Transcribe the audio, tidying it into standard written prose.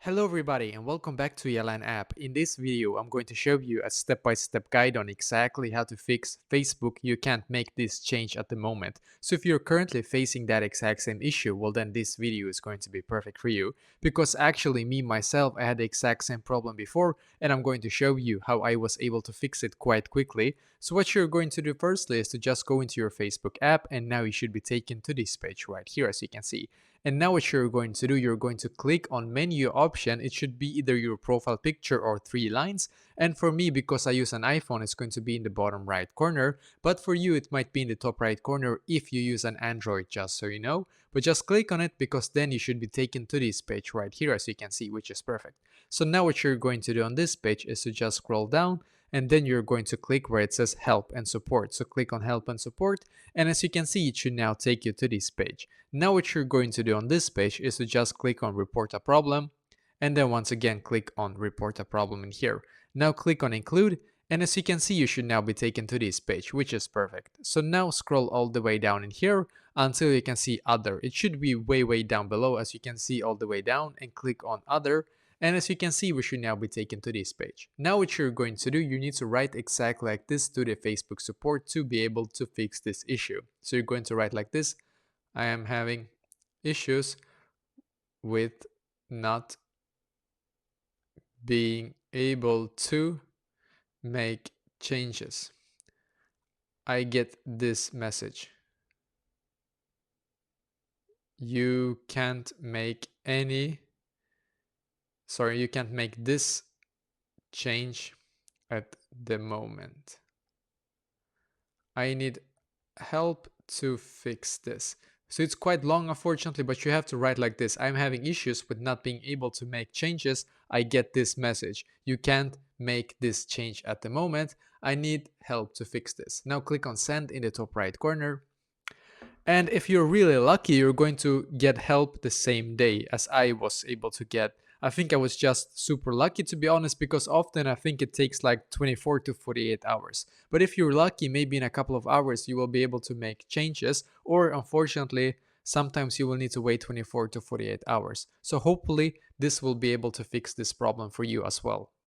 Hello everybody and welcome back to Yalan app. In this video, I'm going to show you a step-by-step guide on exactly how to fix Facebook. You can't make this change at the moment. So if you're currently facing that exact same issue, well then this video is going to be perfect for you. Because actually me myself, I had the exact same problem before and I'm going to show you how I was able to fix it quite quickly. So what you're going to do firstly is to just go into your Facebook app and now you should be taken to this page right here as you can see. And now what you're going to do, you're going to click on menu option. It should be either your profile picture or three lines. And for me, because I use an iPhone, it's going to be in the bottom right corner. But for you, it might be in the top right corner if you use an Android, just so you know. But just click on it because then you should be taken to this page right here as you can see, which is perfect. So now what you're going to do on this page is to just scroll down and then you're going to click where it says help and support. So click on help and support. And as you can see, it should now take you to this page. Now what you're going to do on this page is to just click on report a problem and then once again click on report a problem in here. Now click on include and as you can see you should now be taken to this page, which is perfect. So now scroll all the way down in here until you can see other. It should be way down below as you can see all the way down and click on other. And as you can see, we should now be taken to this page. Now what you're going to do, you need to write exactly like this to the Facebook support to be able to fix this issue. So you're going to write like this: I am having issues with not being able to make changes. I get this message. You can't make this change at the moment. I need help to fix this. So it's quite long, unfortunately, but you have to write like this: I'm having issues with not being able to make changes. I get this message. You can't make this change at the moment. I need help to fix this. Now click on send in the top right corner. And if you're really lucky, you're going to get help the same day as I was able to get. I think I was just super lucky, to be honest, because often I think it takes like 24 to 48 hours. But if you're lucky, maybe in a couple of hours you will be able to make changes, or unfortunately, sometimes you will need to wait 24 to 48 hours. So hopefully this will be able to fix this problem for you as well.